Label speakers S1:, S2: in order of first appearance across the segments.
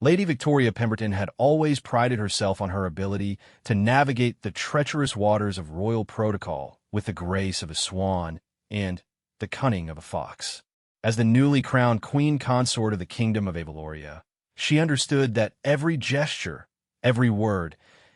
S1: Lady Victoria Pemberton had always prided herself on her ability to navigate the treacherous waters of royal protocol with the grace of a swan and the cunning of a fox. As the newly crowned queen consort of the Kingdom of Avaloria, she understood that every gesture, every word,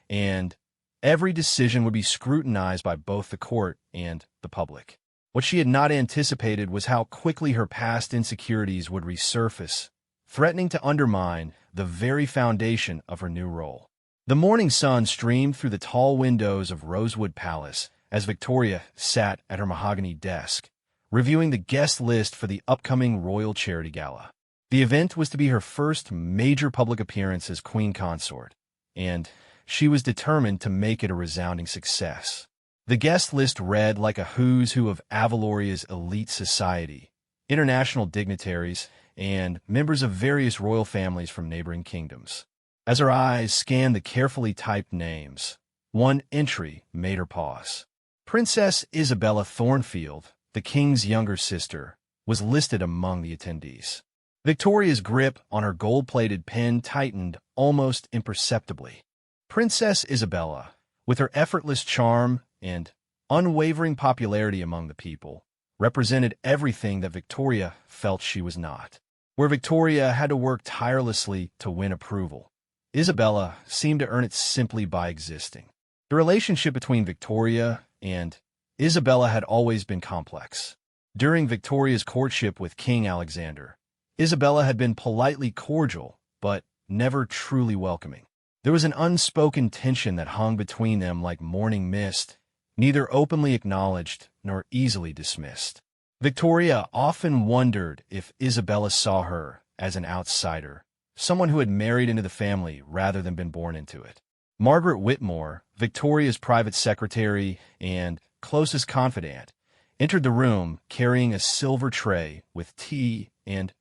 S1: and every decision would be scrutinized by both the court and the public. What she had not anticipated was how quickly her past insecurities would resurface, threatening to undermine the very foundation of her new role. The morning sun streamed through the tall windows of Rosewood Palace as Victoria sat at her mahogany desk, reviewing the guest list for the upcoming Royal Charity Gala. The event was to be her first major public appearance as Queen Consort, and she was determined to make it a resounding success. The guest list read like a who's who of Avaloria's elite society, international dignitaries, and members of various royal families from neighboring kingdoms. As her eyes scanned the carefully typed names, one entry made her pause. Princess Isabella Thornfield, the king's younger sister, was listed among the attendees. Victoria's grip on her gold-plated pen tightened almost imperceptibly. Princess Isabella, with her effortless charm and unwavering popularity among the people, represented everything that Victoria felt she was not. Where Victoria had to work tirelessly to win approval, Isabella seemed to earn it simply by existing. The relationship between Victoria and Isabella had always been complex. During Victoria's courtship with King Alexander, Isabella had been politely cordial, but never truly welcoming. There was an unspoken tension that hung between them like morning mist, neither openly acknowledged nor easily dismissed. Victoria often wondered if Isabella saw her as an outsider, someone who had married into the family rather than been born into it. Margaret Whitmore, Victoria's private secretary and closest confidant, entered the room carrying a silver tray with tea and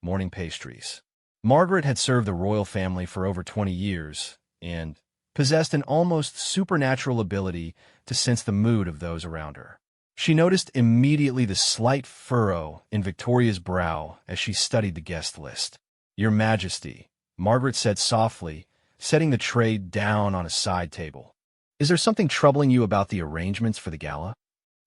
S1: morning pastries. Margaret had served the royal family for over 20 years and possessed an almost supernatural ability to sense the mood of those around her. She noticed immediately the slight furrow in Victoria's brow as she studied the guest list. "Your Majesty," Margaret said softly, setting the tray down on a side table. "Is there something troubling you about the arrangements for the gala?"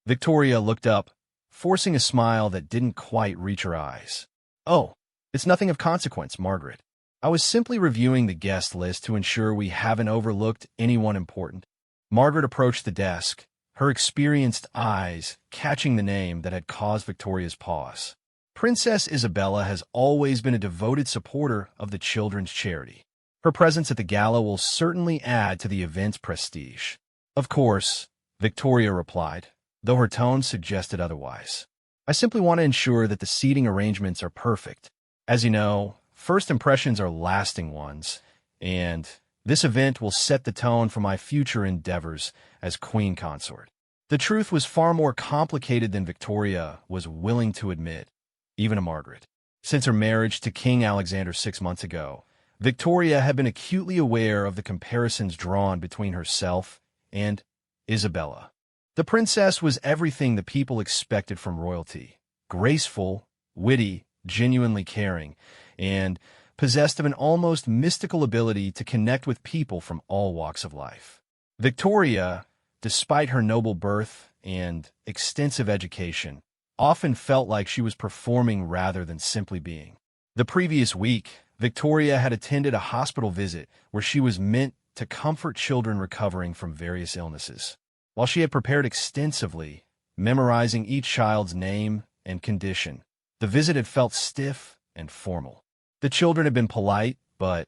S1: Victoria looked up, forcing a smile that didn't quite reach her eyes. "Oh, it's nothing of consequence, Margaret. I was simply reviewing the guest list to ensure we haven't overlooked anyone important." Margaret approached the desk, her experienced eyes catching the name that had caused Victoria's pause. Princess Isabella has always been a devoted supporter of the children's charity. Her presence at the gala will certainly add to the event's prestige. "Of course," Victoria replied, though her tone suggested otherwise. "I simply want to ensure that the seating arrangements are perfect. As you know, first impressions are lasting ones, and this event will set the tone for my future endeavors as Queen Consort." The truth was far more complicated than Victoria was willing to admit, even to Margaret. Since her marriage to King Alexander 6 months ago, Victoria had been acutely aware of the comparisons drawn between herself and Isabella. The princess was everything the people expected from royalty: graceful, witty, genuinely caring, and possessed of an almost mystical ability to connect with people from all walks of life. Victoria, despite her noble birth and extensive education, often felt like she was performing rather than simply being. The previous week, Victoria had attended a hospital visit where she was meant to comfort children recovering from various illnesses. While she had prepared extensively, memorizing each child's name and condition, the visit had felt stiff and formal. The children had been polite, but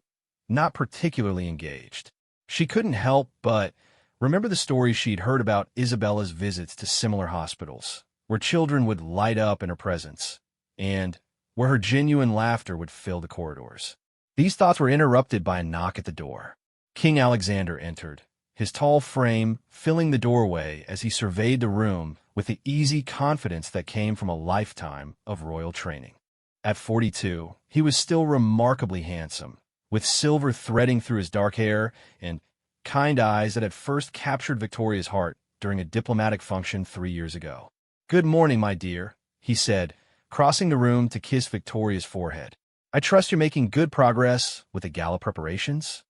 S1: not particularly engaged. She couldn't help but remember the stories she'd heard about Isabella's visits to similar hospitals, where children would light up in her presence, and where her genuine laughter would fill the corridors. These thoughts were interrupted by a knock at the door. King Alexander entered, his tall frame filling the doorway as he surveyed the room with the easy confidence that came from a lifetime of royal training. At 42, he was still remarkably handsome, with silver threading through his dark hair and kind eyes that had first captured Victoria's heart during a diplomatic function 3 years ago. "Good morning, my dear," he said, crossing the room to kiss Victoria's forehead. I trust you're making good progress with the gala preparations?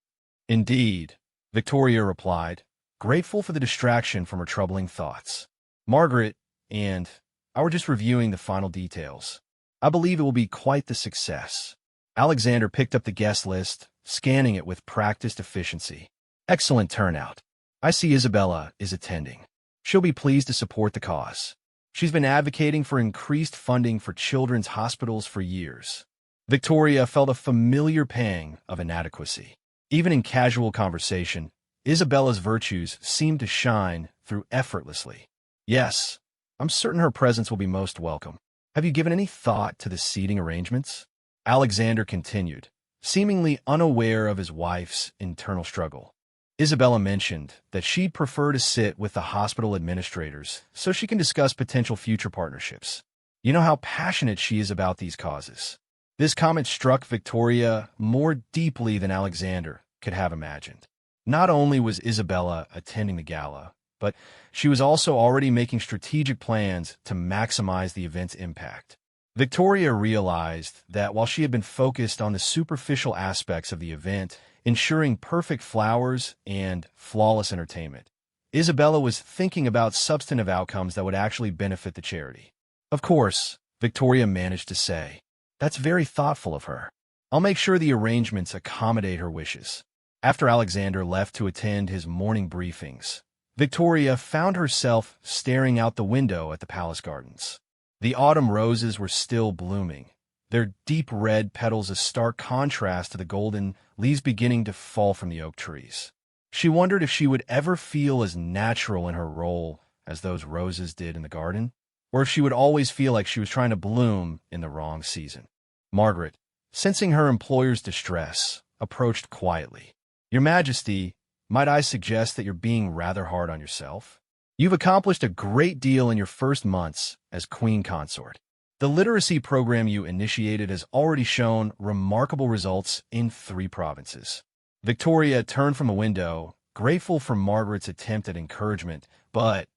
S1: Indeed, Victoria replied, grateful for the distraction from her troubling thoughts. Margaret and I were just reviewing the final details. I believe it will be quite the success. Alexander picked up the guest list, scanning it with practiced efficiency. Excellent turnout. I see Isabella is attending. She'll be pleased to support the cause. She's been advocating for increased funding for children's hospitals for years. Victoria felt a familiar pang of inadequacy. Even in casual conversation, Isabella's virtues seemed to shine through effortlessly. Yes, I'm certain her presence will be most welcome. Have you given any thought to the seating arrangements? Alexander continued, seemingly unaware of his wife's internal struggle. Isabella mentioned that she'd prefer to sit with the hospital administrators so she can discuss potential future partnerships. You know how passionate she is about these causes. This comment struck Victoria more deeply than Alexander could have imagined. Not only was Isabella attending the gala, but she was also already making strategic plans to maximize the event's impact. Victoria realized that while she had been focused on the superficial aspects of the event, ensuring perfect flowers and flawless entertainment, Isabella was thinking about substantive outcomes that would actually benefit the charity. Of course, Victoria managed to say, "That's very thoughtful of her. I'll make sure the arrangements accommodate her wishes." After Alexander left to attend his morning briefings, Victoria found herself staring out the window at the palace gardens. The autumn roses were still blooming, their deep red petals a stark contrast to the golden leaves beginning to fall from the oak trees. She wondered if she would ever feel as natural in her role as those roses did in the garden, or if she would always feel like she was trying to bloom in the wrong season. Margaret, sensing her employer's distress, approached quietly. "Your Majesty, might I suggest that you're being rather hard on yourself? You've accomplished a great deal in your first months as Queen Consort. The literacy program you initiated has already shown remarkable results in 3 provinces." Victoria turned from the window, grateful for Margaret's attempt at encouragement, but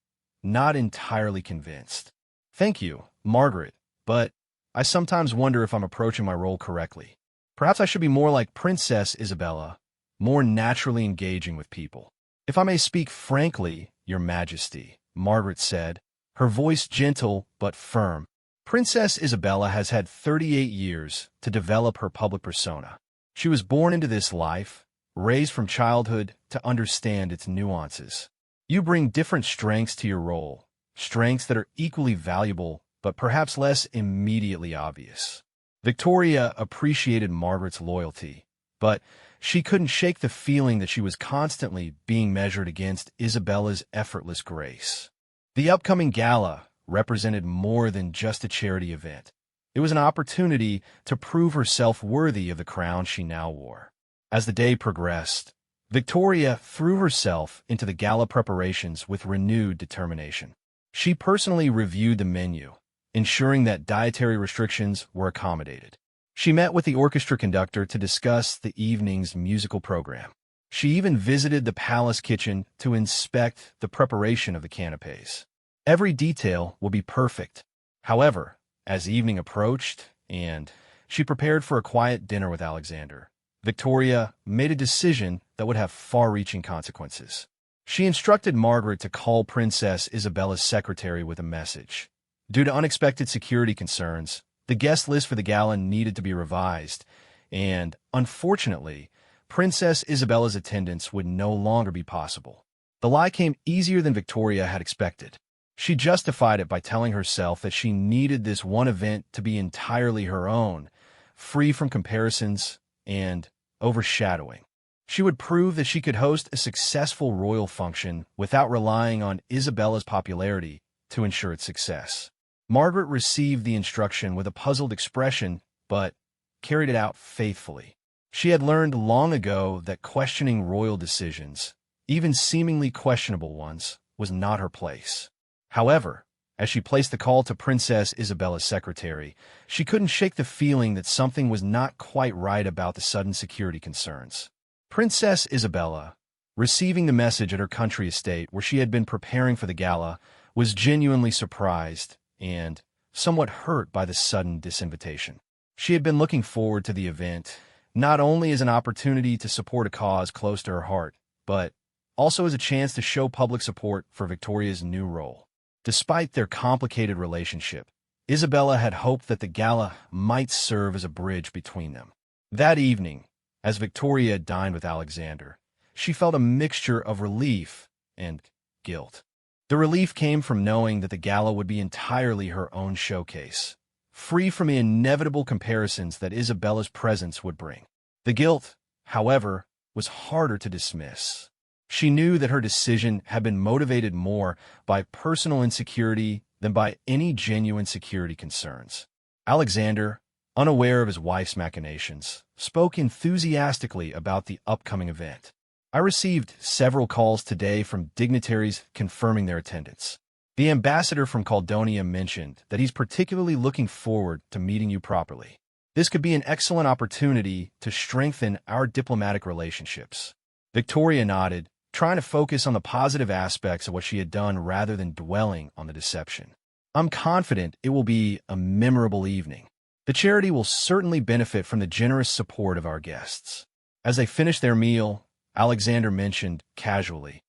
S1: not entirely convinced. "Thank you, Margaret, but I sometimes wonder if I'm approaching my role correctly. Perhaps I should be more like Princess Isabella, more naturally engaging with people." "If I may speak frankly, Your Majesty," Margaret said, her voice gentle but firm, "Princess Isabella has had 38 years to develop her public persona. She was born into this life, raised from childhood to understand its nuances. You bring different strengths to your role, strengths that are equally valuable but perhaps less immediately obvious." Victoria appreciated Margaret's loyalty, but she couldn't shake the feeling that she was constantly being measured against Isabella's effortless grace. The upcoming gala represented more than just a charity event. It was an opportunity to prove herself worthy of the crown she now wore. As the day progressed, Victoria threw herself into the gala preparations with renewed determination. She personally reviewed the menu, ensuring that dietary restrictions were accommodated. She met with the orchestra conductor to discuss the evening's musical program. She even visited the palace kitchen to inspect the preparation of the canapés. Every detail will be perfect. However, as evening approached and she prepared for a quiet dinner with Alexander, Victoria made a decision that would have far-reaching consequences. She instructed Margaret to call Princess Isabella's secretary with a message. Due to unexpected security concerns, the guest list for the gala needed to be revised, and, unfortunately, Princess Isabella's attendance would no longer be possible. The lie came easier than Victoria had expected. She justified it by telling herself that she needed this one event to be entirely her own, free from comparisons and overshadowing. She would prove that she could host a successful royal function without relying on Isabella's popularity to ensure its success. Margaret received the instruction with a puzzled expression, but carried it out faithfully. She had learned long ago that questioning royal decisions, even seemingly questionable ones, was not her place. However, as she placed the call to Princess Isabella's secretary, she couldn't shake the feeling that something was not quite right about the sudden security concerns. Princess Isabella, receiving the message at her country estate where she had been preparing for the gala, was genuinely surprised and somewhat hurt by the sudden disinvitation. She had been looking forward to the event, not only as an opportunity to support a cause close to her heart, but also as a chance to show public support for Victoria's new role. Despite their complicated relationship, Isabella had hoped that the gala might serve as a bridge between them. That evening, as Victoria dined with Alexander, she felt a mixture of relief and guilt. The relief came from knowing that the gala would be entirely her own showcase, free from the inevitable comparisons that Isabella's presence would bring. The guilt, however, was harder to dismiss. She knew that her decision had been motivated more by personal insecurity than by any genuine security concerns. Alexander, unaware of his wife's machinations, spoke enthusiastically about the upcoming event. I received several calls today from dignitaries confirming their attendance. The ambassador from Caldonia mentioned that he's particularly looking forward to meeting you properly. This could be an excellent opportunity to strengthen our diplomatic relationships. Victoria nodded, trying to focus on the positive aspects of what she had done rather than dwelling on the deception. I'm confident it will be a memorable evening. The charity will certainly benefit from the generous support of our guests. As they finished their meal, Alexander mentioned casually,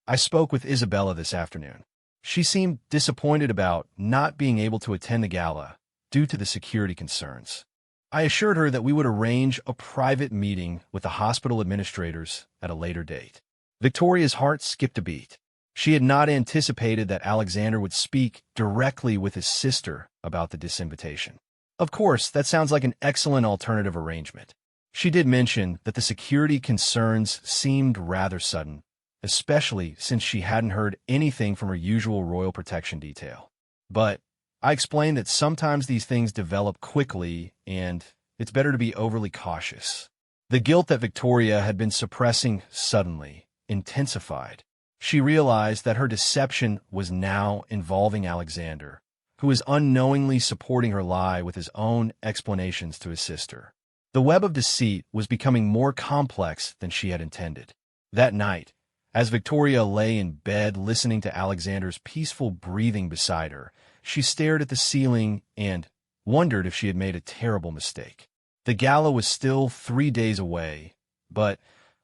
S1: I spoke with Isabella this afternoon. She seemed disappointed about not being able to attend the gala due to the security concerns. I assured her that we would arrange a private meeting with the hospital administrators at a later date. Victoria's heart skipped a beat. She had not anticipated that Alexander would speak directly with his sister about the disinvitation. Of course, that sounds like an excellent alternative arrangement. She did mention that the security concerns seemed rather sudden, especially since she hadn't heard anything from her usual royal protection detail. But I explained that sometimes these things develop quickly and it's better to be overly cautious. The guilt that Victoria had been suppressing suddenly intensified. She realized that her deception was now involving Alexander, who was unknowingly supporting her lie with his own explanations to his sister. The web of deceit was becoming more complex than she had intended. That night, as Victoria lay in bed listening to Alexander's peaceful breathing beside her, she stared at the ceiling and wondered if she had made a terrible mistake. The gala was still 3 days away, but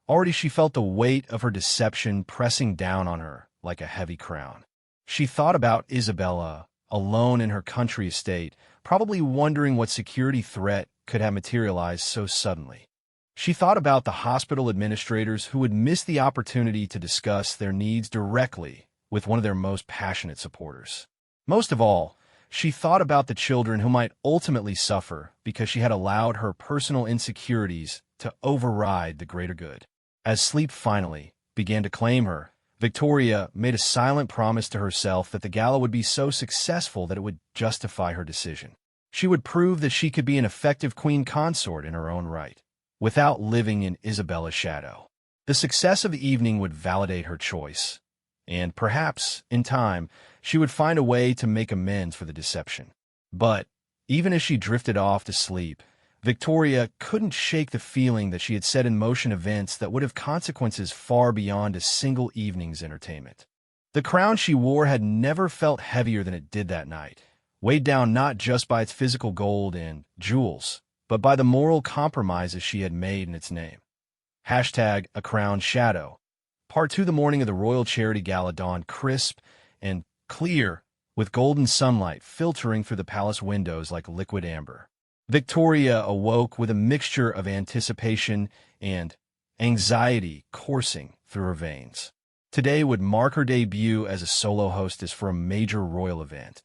S1: already she felt the weight of her deception pressing down on her like a heavy crown. She thought about Isabella, alone in her country estate, probably wondering what security threat could have materialized so suddenly. She thought about the hospital administrators who would miss the opportunity to discuss their needs directly with one of their most passionate supporters. Most of all, she thought about the children who might ultimately suffer because she had allowed her personal insecurities to override the greater good. As sleep finally began to claim her, Victoria made a silent promise to herself that the gala would be so successful that it would justify her decision. She would prove that she could be an effective queen consort in her own right, without living in Isabella's shadow. The success of the evening would validate her choice, and perhaps, in time, she would find a way to make amends for the deception. But, even as she drifted off to sleep, Victoria couldn't shake the feeling that she had set in motion events that would have consequences far beyond a single evening's entertainment. The crown she wore had never felt heavier than it did that night, weighed down not just by its physical gold and jewels, but by the moral compromises she had made in its name. Hashtag a crowned shadow. Part 2. The morning of the Royal Charity Gala dawned crisp and clear, with golden sunlight filtering through the palace windows like liquid amber. Victoria awoke with a mixture of anticipation and anxiety coursing through her veins. Today would mark her debut as a solo hostess for a major royal event,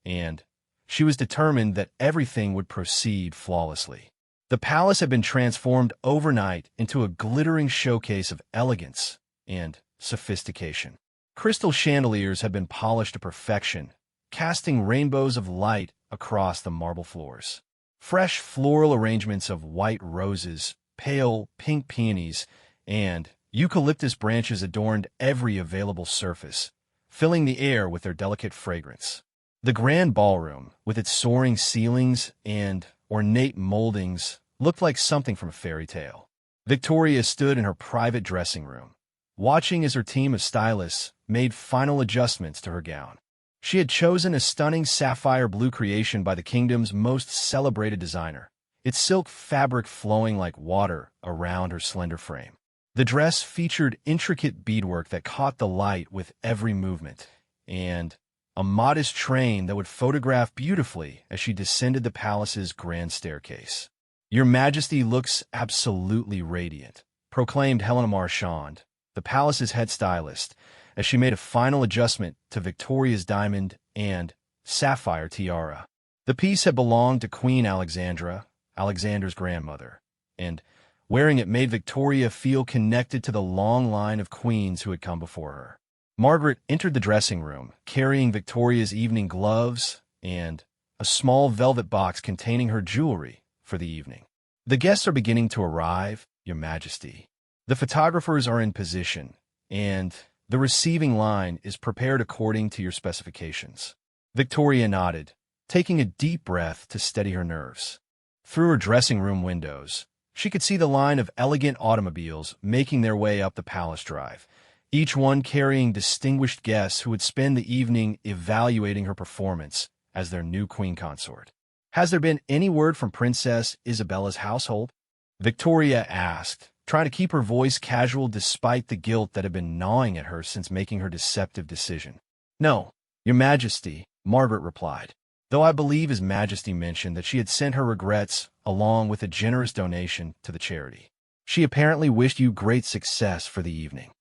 S1: and she was determined that everything would proceed flawlessly. The palace had been transformed overnight into a glittering showcase of elegance and sophistication. Crystal chandeliers had been polished to perfection, casting rainbows of light across the marble floors. Fresh floral arrangements of white roses, pale pink peonies, and eucalyptus branches adorned every available surface, filling the air with their delicate fragrance. The grand ballroom, with its soaring ceilings and ornate moldings, looked like something from a fairy tale. Victoria stood in her private dressing room, watching as her team of stylists made final adjustments to her gown. She had chosen a stunning sapphire blue creation by the kingdom's most celebrated designer, its silk fabric flowing like water around her slender frame. The dress featured intricate beadwork that caught the light with every movement, and a modest train that would photograph beautifully as she descended the palace's grand staircase. "Your Majesty looks absolutely radiant," proclaimed Helena Marchand, the palace's head stylist, as she made a final adjustment to Victoria's diamond and sapphire tiara. The piece had belonged to Queen Alexandra, Alexander's grandmother, and wearing it made Victoria feel connected to the long line of queens who had come before her. Margaret entered the dressing room, carrying Victoria's evening gloves and a small velvet box containing her jewelry for the evening. "The guests are beginning to arrive, Your Majesty. The photographers are in position, and the receiving line is prepared according to your specifications." Victoria nodded, taking a deep breath to steady her nerves. Through her dressing room windows, she could see the line of elegant automobiles making their way up the palace drive, each one carrying distinguished guests who would spend the evening evaluating her performance as their new queen consort. "Has there been any word from Princess Isabella's household?" Victoria asked, trying to keep her voice casual despite the guilt that had been gnawing at her since making her deceptive decision. "No, Your Majesty," Margaret replied, though I believe His Majesty mentioned that she had sent her regrets along with a generous donation to the charity. She apparently wished you great success for the evening.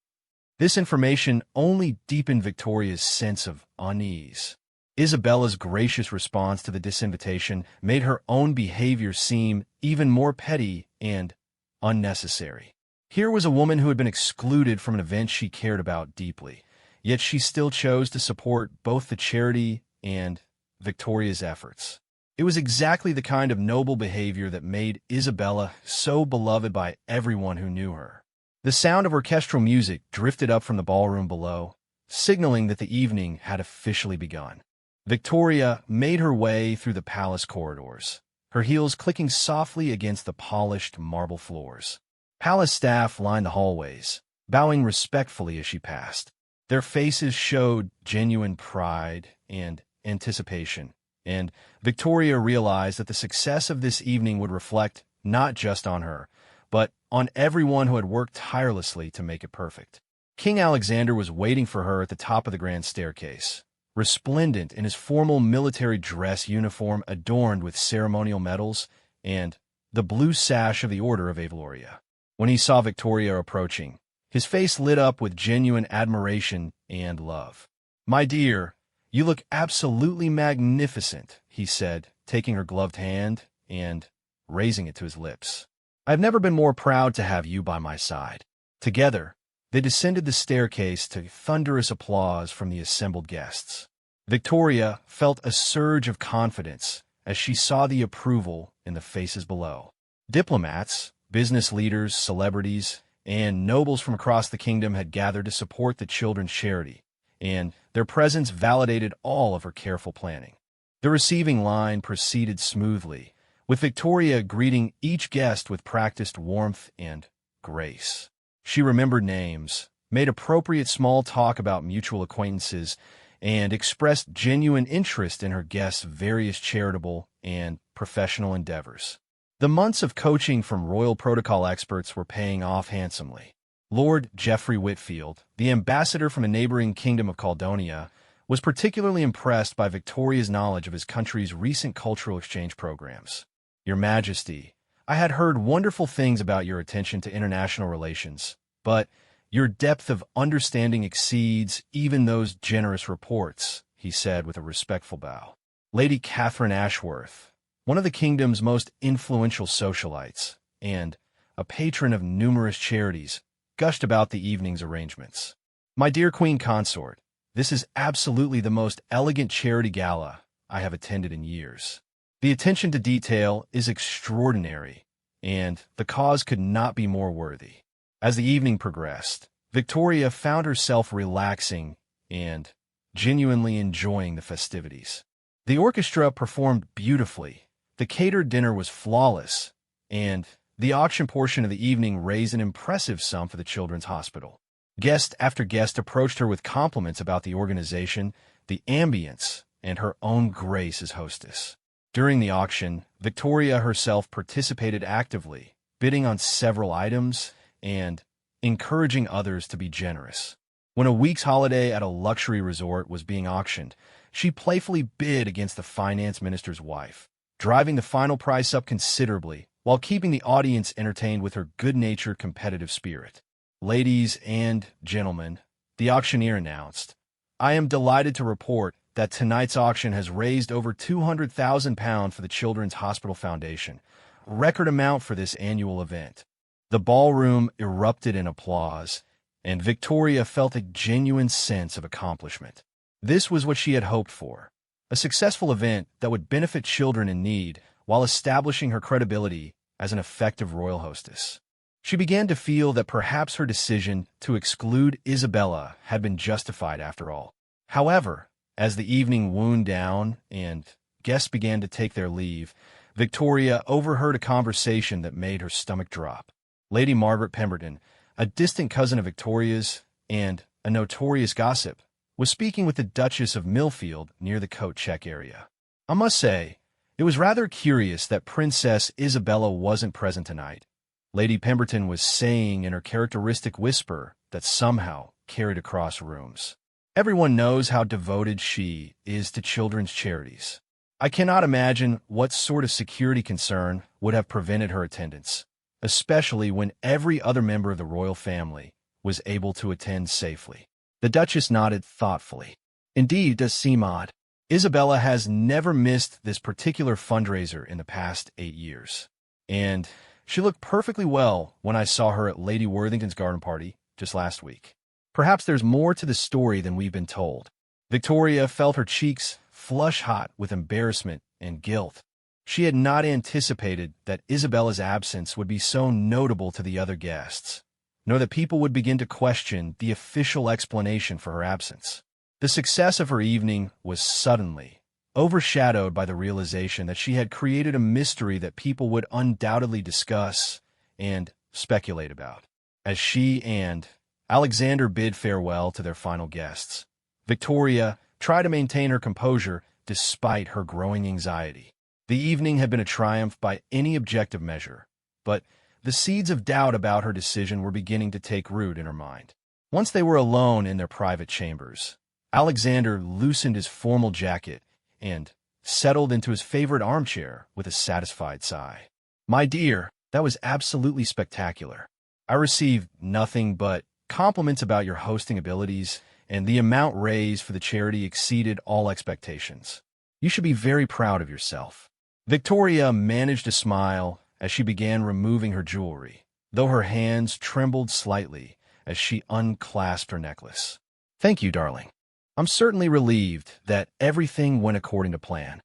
S1: This information only deepened Victoria's sense of unease. Isabella's gracious response to the disinvitation made her own behavior seem even more petty and unnecessary. Here was a woman who had been excluded from an event she cared about deeply, yet she still chose to support both the charity and Victoria's efforts. It was exactly the kind of noble behavior that made Isabella so beloved by everyone who knew her. The sound of orchestral music drifted up from the ballroom below, signaling that the evening had officially begun. Victoria made her way through the palace corridors, her heels clicking softly against the polished marble floors. Palace staff lined the hallways, bowing respectfully as she passed. Their faces showed genuine pride and anticipation, and Victoria realized that the success of this evening would reflect not just on her, but on everyone who had worked tirelessly to make it perfect. King Alexander was waiting for her at the top of the grand staircase, resplendent in his formal military dress uniform adorned with ceremonial medals and the blue sash of the Order of Avaloria. When he saw Victoria approaching, his face lit up with genuine admiration and love. "My dear, you look absolutely magnificent," he said, taking her gloved hand and raising it to his lips. "I've never been more proud to have you by my side." Together, they descended the staircase to thunderous applause from the assembled guests. Victoria felt a surge of confidence as she saw the approval in the faces below. Diplomats, business leaders, celebrities, and nobles from across the kingdom had gathered to support the children's charity, and their presence validated all of her careful planning. The receiving line proceeded smoothly, with Victoria greeting each guest with practiced warmth and grace. She remembered names, made appropriate small talk about mutual acquaintances, and expressed genuine interest in her guests' various charitable and professional endeavors. The months of coaching from royal protocol experts were paying off handsomely. Lord Geoffrey Whitfield, the ambassador from a neighboring kingdom of Caldonia, was particularly impressed by Victoria's knowledge of his country's recent cultural exchange programs. "Your Majesty, I had heard wonderful things about your attention to international relations, but your depth of understanding exceeds even those generous reports," he said with a respectful bow. Lady Catherine Ashworth, one of the kingdom's most influential socialites, and a patron of numerous charities, gushed about the evening's arrangements. "My dear Queen Consort, this is absolutely the most elegant charity gala I have attended in years. The attention to detail is extraordinary, and the cause could not be more worthy." As the evening progressed, Victoria found herself relaxing and genuinely enjoying the festivities. The orchestra performed beautifully, the catered dinner was flawless, and the auction portion of the evening raised an impressive sum for the Children's Hospital. Guest after guest approached her with compliments about the organization, the ambience, and her own grace as hostess. During the auction, Victoria herself participated actively, bidding on several items and encouraging others to be generous. When a week's holiday at a luxury resort was being auctioned, she playfully bid against the finance minister's wife, driving the final price up considerably while keeping the audience entertained with her good-natured competitive spirit. "Ladies and gentlemen," the auctioneer announced, "I am delighted to report that tonight's auction has raised over £200,000 for the Children's Hospital Foundation, a record amount for this annual event." The ballroom erupted in applause, and Victoria felt a genuine sense of accomplishment. This was what she had hoped for, a successful event that would benefit children in need while establishing her credibility as an effective royal hostess. She began to feel that perhaps her decision to exclude Isabella had been justified after all. However, as the evening wound down and guests began to take their leave, Victoria overheard a conversation that made her stomach drop. Lady Margaret Pemberton, a distant cousin of Victoria's and a notorious gossip, was speaking with the Duchess of Millfield near the coat check area. "I must say, it was rather curious that Princess Isabella wasn't present tonight," Lady Pemberton was saying in her characteristic whisper that somehow carried across rooms. "Everyone knows how devoted she is to children's charities. I cannot imagine what sort of security concern would have prevented her attendance, especially when every other member of the royal family was able to attend safely." The Duchess nodded thoughtfully. "Indeed, it does seem odd. Isabella has never missed this particular fundraiser in the past 8 years. And she looked perfectly well when I saw her at Lady Worthington's garden party just last week. Perhaps there's more to the story than we've been told." Victoria felt her cheeks flush hot with embarrassment and guilt. She had not anticipated that Isabella's absence would be so notable to the other guests, nor that people would begin to question the official explanation for her absence. The success of her evening was suddenly overshadowed by the realization that she had created a mystery that people would undoubtedly discuss and speculate about. As she and Alexander bid farewell to their final guests, Victoria tried to maintain her composure despite her growing anxiety. The evening had been a triumph by any objective measure, but the seeds of doubt about her decision were beginning to take root in her mind. Once they were alone in their private chambers, Alexander loosened his formal jacket and settled into his favorite armchair with a satisfied sigh. "My dear, that was absolutely spectacular. I received nothing but compliments about your hosting abilities, and the amount raised for the charity exceeded all expectations. You should be very proud of yourself." Victoria managed a smile as she began removing her jewelry, though her hands trembled slightly as she unclasped her necklace. "Thank you, darling. I'm certainly relieved that everything went according to plan.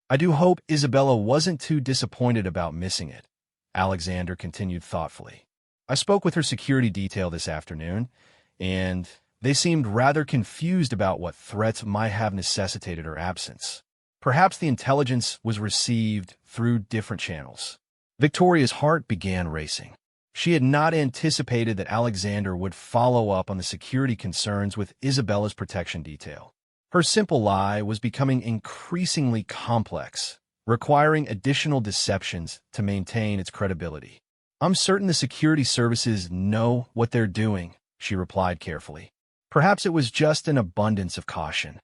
S1: I do hope Isabella wasn't too disappointed about missing it," Alexander continued thoughtfully. "I spoke with her security detail this afternoon, and they seemed rather confused about what threats might have necessitated her absence. Perhaps the intelligence was received through different channels." Victoria's heart began racing. She had not anticipated that Alexander would follow up on the security concerns with Isabella's protection detail. Her simple lie was becoming increasingly complex, requiring additional deceptions to maintain its credibility. "I'm certain the security services know what they're doing," she replied carefully. "Perhaps it was just an abundance of caution."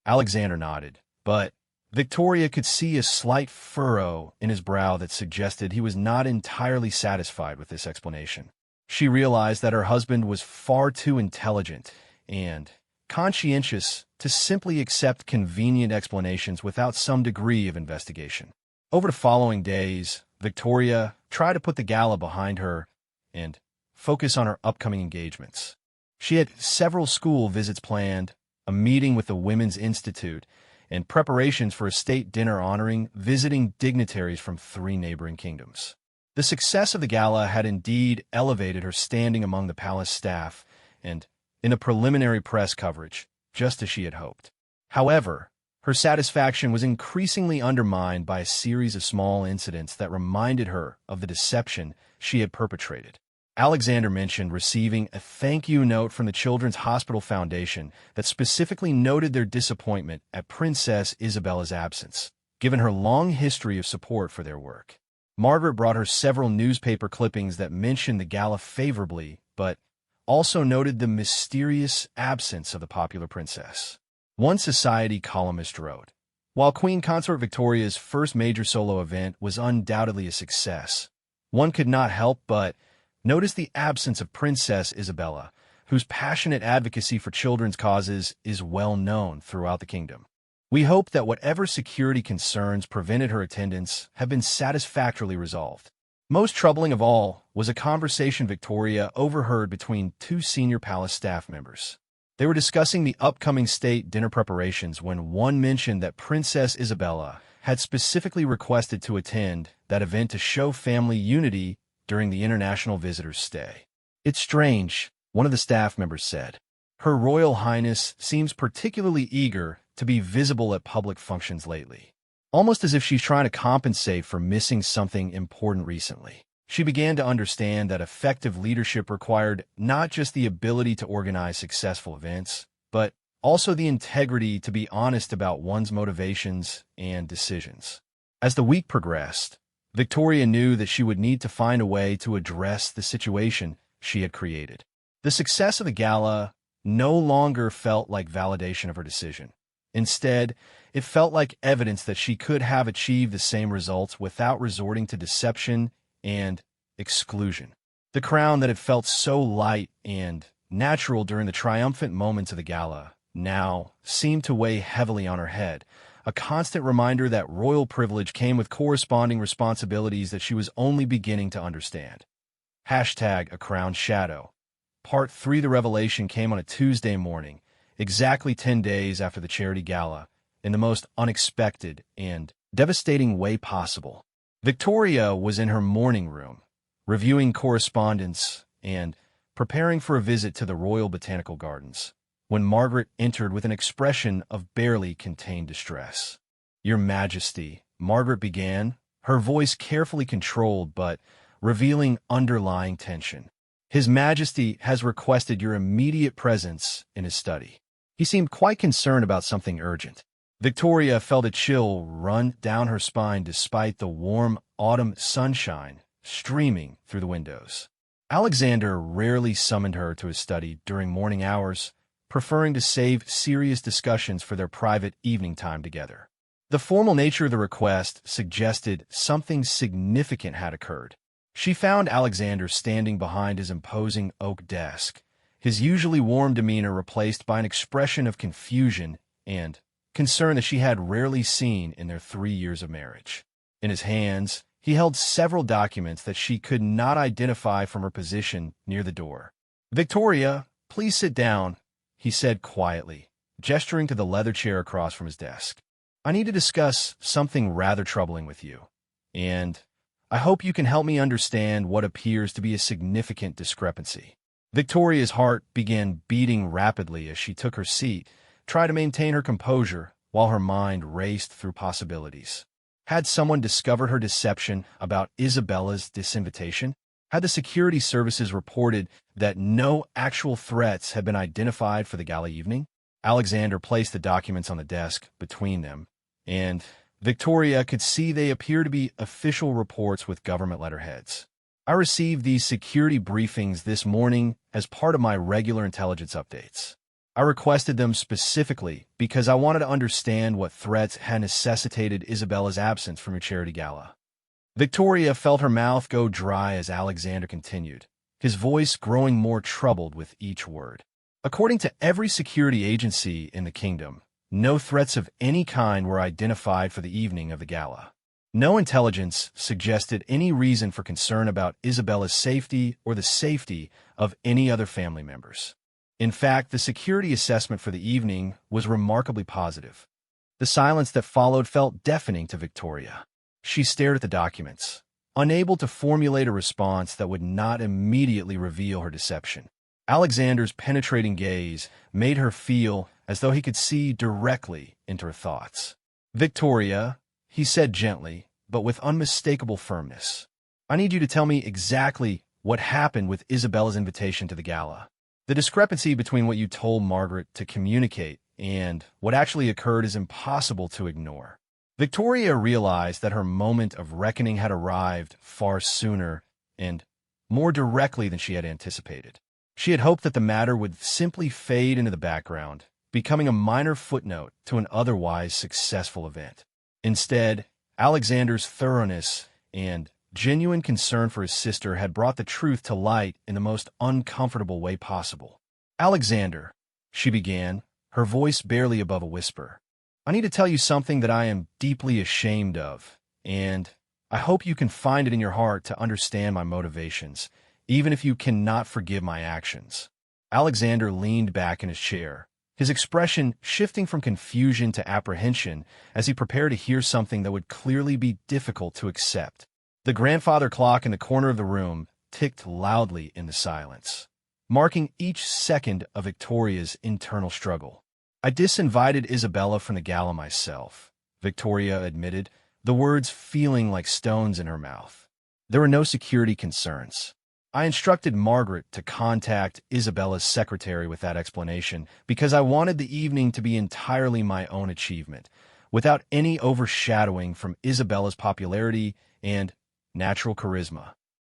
S1: Alexander nodded, but Victoria could see a slight furrow in his brow that suggested he was not entirely satisfied with this explanation. She realized that her husband was far too intelligent and conscientious to simply accept convenient explanations without some degree of investigation. Over the following days, Victoria tried to put the gala behind her and focus on her upcoming engagements. She had several school visits planned, a meeting with the Women's Institute, and preparations for a state dinner honoring visiting dignitaries from 3 neighboring kingdoms. The success of the gala had indeed elevated her standing among the palace staff and in the preliminary press coverage, just as she had hoped. However, her satisfaction was increasingly undermined by a series of small incidents that reminded her of the deception she had perpetrated. Alexander mentioned receiving a thank-you note from the Children's Hospital Foundation that specifically noted their disappointment at Princess Isabella's absence. given her long history of support for their work. Margaret brought her several newspaper clippings that mentioned the gala favorably, but also noted the mysterious absence of the popular princess. One Society columnist wrote, "While Queen Consort Victoria's first major solo event was undoubtedly a success, one could not help but notice the absence of Princess Isabella, whose passionate advocacy for children's causes is well known throughout the kingdom. We hope that whatever security concerns prevented her attendance have been satisfactorily resolved." Most troubling of all was a conversation Victoria overheard between two senior palace staff members. They were discussing the upcoming state dinner preparations when one mentioned that Princess Isabella had specifically requested to attend that event to show family unity during the international visitor's stay. "It's strange," one of the staff members said. "Her Royal Highness seems particularly eager to be visible at public functions lately, almost as if she's trying to compensate for missing something important recently." She began to understand that effective leadership required not just the ability to organize successful events, but also the integrity to be honest about one's motivations and decisions. As the week progressed, Victoria knew that she would need to find a way to address the situation she had created. The success of the gala no longer felt like validation of her decision. Instead, it felt like evidence that she could have achieved the same results without resorting to deception and exclusion. The crown that had felt so light and natural during the triumphant moments of the gala now seemed to weigh heavily on her head, a constant reminder that royal privilege came with corresponding responsibilities that she was only beginning to understand. #A Crowned Shadow. Part 3. The revelation came on a Tuesday morning, exactly 10 days after the charity gala, in the most unexpected and devastating way possible. Victoria was in her morning room, reviewing correspondence and preparing for a visit to the Royal Botanical Gardens, when Margaret entered with an expression of barely contained distress. "Your Majesty," Margaret began, her voice carefully controlled but revealing underlying tension. "His Majesty has requested your immediate presence in his study." He seemed quite concerned about something urgent. Victoria felt a chill run down her spine despite the warm autumn sunshine streaming through the windows. Alexander rarely summoned her to his study during morning hours, preferring to save serious discussions for their private evening time together. The formal nature of the request suggested something significant had occurred. She found Alexander standing behind his imposing oak desk, his usually warm demeanor replaced by an expression of confusion and concern that she had rarely seen in their 3 years of marriage. In his hands, he held several documents that she could not identify from her position near the door. "Victoria, please sit down," he said quietly, gesturing to the leather chair across from his desk. "I need to discuss something rather troubling with you, and I hope you can help me understand what appears to be a significant discrepancy." Victoria's heart began beating rapidly as she took her seat, trying to maintain her composure while her mind raced through possibilities. Had someone discovered her deception about Isabella's disinvitation? Had the security services reported that no actual threats had been identified for the gala evening? Alexander placed the documents on the desk between them, and Victoria could see they appear to be official reports with government letterheads. "I received these security briefings this morning as part of my regular intelligence updates. I requested them specifically because I wanted to understand what threats had necessitated Isabella's absence from your charity gala." Victoria felt her mouth go dry as Alexander continued, his voice growing more troubled with each word. "According to every security agency in the kingdom, no threats of any kind were identified for the evening of the gala. No intelligence suggested any reason for concern about Isabella's safety or the safety of any other family members. In fact, the security assessment for the evening was remarkably positive." The silence that followed felt deafening to Victoria. She stared at the documents, unable to formulate a response that would not immediately reveal her deception. Alexander's penetrating gaze made her feel as though he could see directly into her thoughts. "Victoria," he said gently, but with unmistakable firmness, "I need you to tell me exactly what happened with Isabella's invitation to the gala. The discrepancy between what you told Margaret to communicate and what actually occurred is impossible to ignore." Victoria realized that her moment of reckoning had arrived far sooner and more directly than she had anticipated. She had hoped that the matter would simply fade into the background, becoming a minor footnote to an otherwise successful event. Instead, Alexander's thoroughness and genuine concern for his sister had brought the truth to light in the most uncomfortable way possible. "Alexander," she began, her voice barely above a whisper, "I need to tell you something that I am deeply ashamed of, and I hope you can find it in your heart to understand my motivations, even if you cannot forgive my actions." Alexander leaned back in his chair, his expression shifting from confusion to apprehension as he prepared to hear something that would clearly be difficult to accept. The grandfather clock in the corner of the room ticked loudly in the silence, marking each second of Victoria's internal struggle. "I disinvited Isabella from the gala myself," Victoria admitted, the words feeling like stones in her mouth. "There were no security concerns. I instructed Margaret to contact Isabella's secretary with that explanation because I wanted the evening to be entirely my own achievement, without any overshadowing from Isabella's popularity and natural charisma."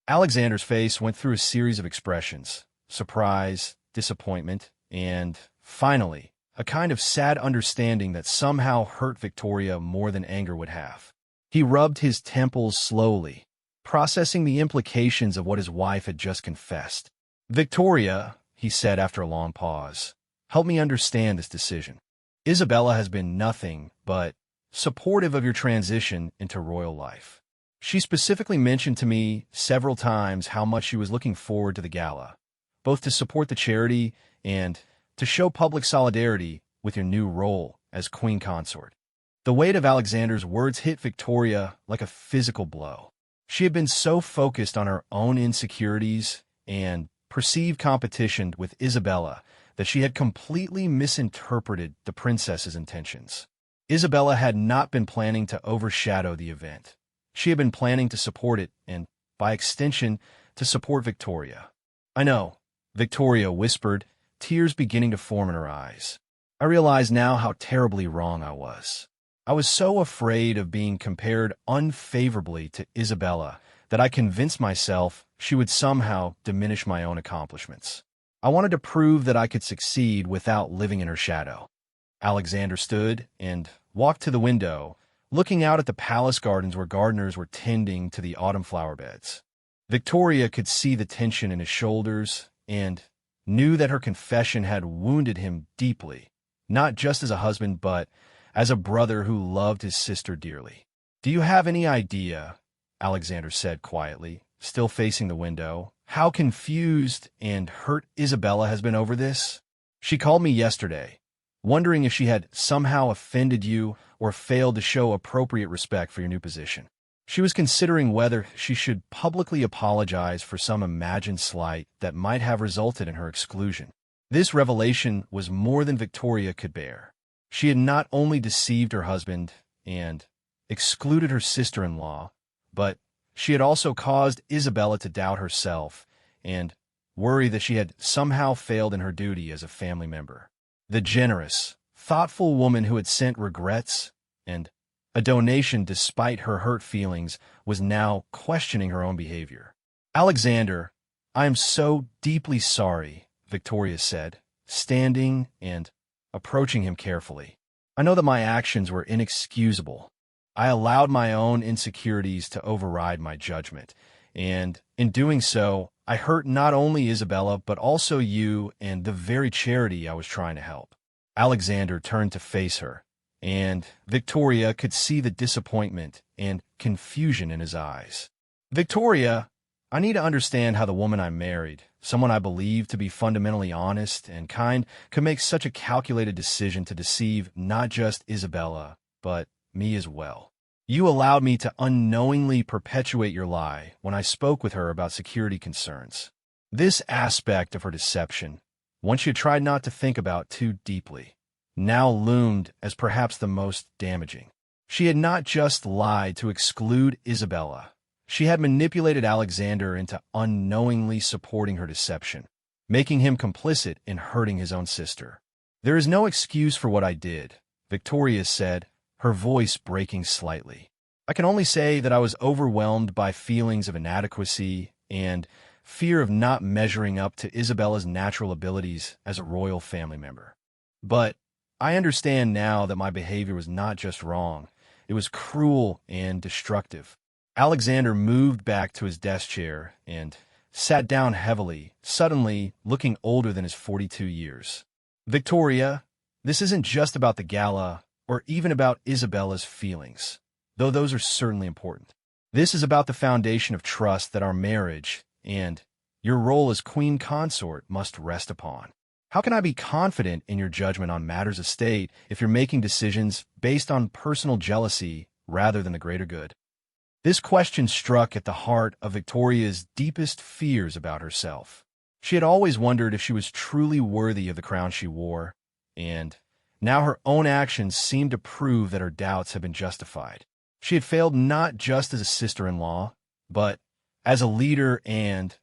S1: Alexander's face went through a series of expressions: surprise, disappointment, and, finally, a kind of sad understanding that somehow hurt Victoria more than anger would have. He rubbed his temples slowly, processing the implications of what his wife had just confessed. "Victoria," he said after a long pause, "help me understand this decision. Isabella has been nothing but supportive of your transition into royal life. She specifically mentioned to me several times how much she was looking forward to the gala, both to support the charity and to show public solidarity with your new role as queen consort." The weight of Alexander's words hit Victoria like a physical blow. She had been so focused on her own insecurities and perceived competition with Isabella that she had completely misinterpreted the princess's intentions. Isabella had not been planning to overshadow the event. She had been planning to support it and, by extension, to support Victoria. "I know," Victoria whispered, tears beginning to form in her eyes. "I realize now how terribly wrong I was. I was so afraid of being compared unfavorably to Isabella that I convinced myself she would somehow diminish my own accomplishments. I wanted to prove that I could succeed without living in her shadow." Alexander stood and walked to the window, looking out at the palace gardens where gardeners were tending to the autumn flower beds. Victoria could see the tension in his shoulders and knew that her confession had wounded him deeply, not just as a husband, but as a brother who loved his sister dearly. "Do you have any idea," Alexander said quietly, still facing the window, "how confused and hurt Isabella has been over this? She called me yesterday, wondering if she had somehow offended you or failed to show appropriate respect for your new position. She was considering whether she should publicly apologize for some imagined slight that might have resulted in her exclusion." This revelation was more than Victoria could bear. She had not only deceived her husband and excluded her sister-in-law, but she had also caused Isabella to doubt herself and worry that she had somehow failed in her duty as a family member. The generous, thoughtful woman who had sent regrets and a donation despite her hurt feelings was now questioning her own behavior. "Alexander, I am so deeply sorry," Victoria said, standing and approaching him carefully. "I know that my actions were inexcusable. I allowed my own insecurities to override my judgment, and in doing so, I hurt not only Isabella but also you and the very charity I was trying to help." Alexander turned to face her, and Victoria could see the disappointment and confusion in his eyes. "Victoria, I need to understand how the woman I married, someone I believe to be fundamentally honest and kind, could make such a calculated decision to deceive not just Isabella, but me as well. You allowed me to unknowingly perpetuate your lie when I spoke with her about security concerns. This aspect of her deception, one she had tried not to think about too deeply, now loomed as perhaps the most damaging. She had not just lied to exclude Isabella. She had manipulated Alexander into unknowingly supporting her deception, making him complicit in hurting his own sister. "There is no excuse for what I did," Victoria said, her voice breaking slightly. I can only say that I was overwhelmed by feelings of inadequacy and fear of not measuring up to Isabella's natural abilities as a royal family member. But I understand now that my behavior was not just wrong, it was cruel and destructive. Alexander moved back to his desk chair and sat down heavily, suddenly looking older than his 42 years. Victoria, this isn't just about the gala or even about Isabella's feelings, though those are certainly important. This is about the foundation of trust that our marriage and your role as queen consort must rest upon. How can I be confident in your judgment on matters of state if you're making decisions based on personal jealousy rather than the greater good? This question struck at the heart of Victoria's deepest fears about herself. She had always wondered if she was truly worthy of the crown she wore, and now her own actions seemed to prove that her doubts had been justified. She had failed not just as a sister-in-law, but as a leader and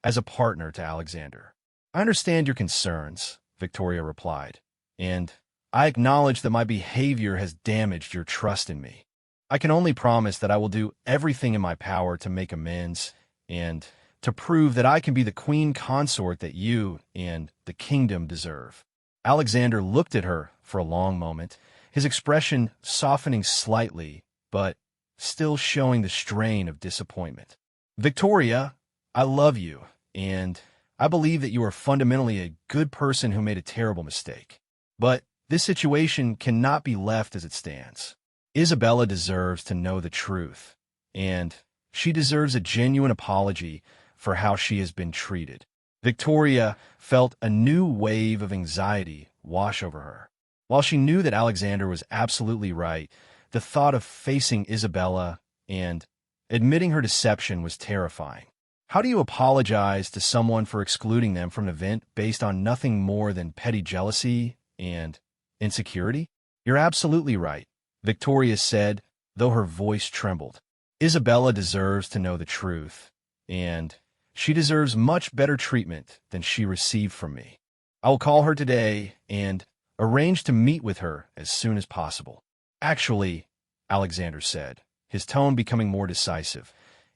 S1: as a partner to Alexander. I understand your concerns, Victoria replied, and I acknowledge that my behavior has damaged your trust in me. I can only promise that I will do everything in my power to make amends and to prove that I can be the queen consort that you and the kingdom deserve. Alexander looked at her for a long moment, his expression softening slightly, but still showing the strain of disappointment. Victoria, I love you, and I believe that you are fundamentally a good person who made a terrible mistake. But this situation cannot be left as it stands. Isabella deserves to know the truth, and she deserves a genuine apology for how she has been treated. Victoria felt a new wave of anxiety wash over her. While she knew that Alexander was absolutely right, the thought of facing Isabella and admitting her deception was terrifying. How do you apologize to someone for excluding them from an event based on nothing more than petty jealousy and insecurity? You're absolutely right, Victoria said, though her voice trembled. Isabella deserves to know the truth, and she deserves much better treatment than she received from me. I will call her today and arrange to meet with her as soon as possible. Actually, Alexander said, his tone becoming more decisive,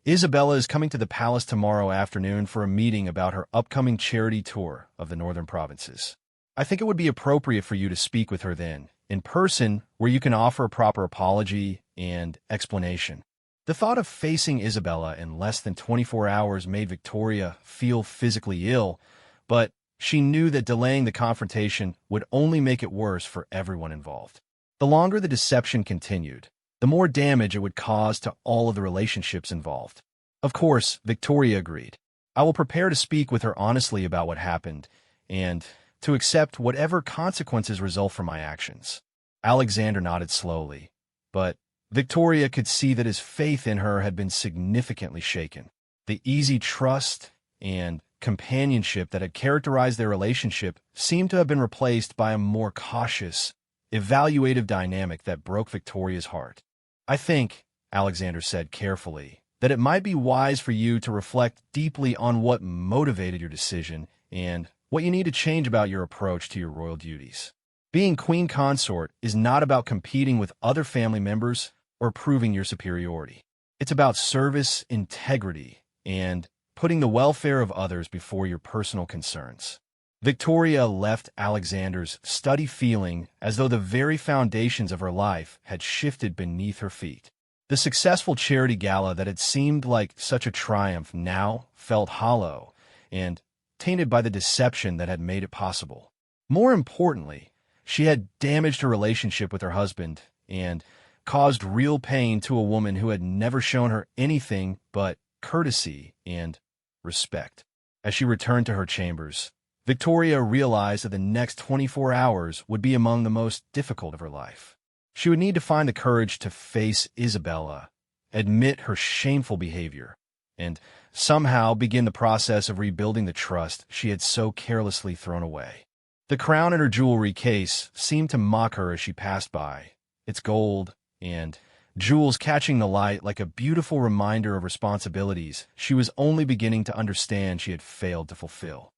S1: Isabella is coming to the palace tomorrow afternoon for a meeting about her upcoming charity tour of the northern provinces. I think it would be appropriate for you to speak with her then, in person, where you can offer a proper apology and explanation. The thought of facing Isabella in less than 24 hours made Victoria feel physically ill, but she knew that delaying the confrontation would only make it worse for everyone involved. The longer the deception continued, the more damage it would cause to all of the relationships involved. Of course, Victoria agreed. I will prepare to speak with her honestly about what happened and to accept whatever consequences result from my actions. Alexander nodded slowly, but Victoria could see that his faith in her had been significantly shaken. The easy trust and companionship that had characterized their relationship seemed to have been replaced by a more cautious, evaluative dynamic that broke Victoria's heart. I think, Alexander said carefully, that it might be wise for you to reflect deeply on what motivated your decision and what you need to change about your approach to your royal duties. Being queen consort is not about competing with other family members or proving your superiority. It's about service, integrity, and putting the welfare of others before your personal concerns. Victoria left Alexander's study feeling as though the very foundations of her life had shifted beneath her feet. The successful charity gala that had seemed like such a triumph now felt hollow and tainted by the deception that had made it possible. More importantly, she had damaged her relationship with her husband and caused real pain to a woman who had never shown her anything but courtesy and respect. As she returned to her chambers, Victoria realized that the next 24 hours would be among the most difficult of her life. She would need to find the courage to face Isabella, admit her shameful behavior, and somehow begin the process of rebuilding the trust she had so carelessly thrown away. The crown in her jewelry case seemed to mock her as she passed by, its gold and jewels catching the light like a beautiful reminder of responsibilities she was only beginning to understand she had failed to fulfill.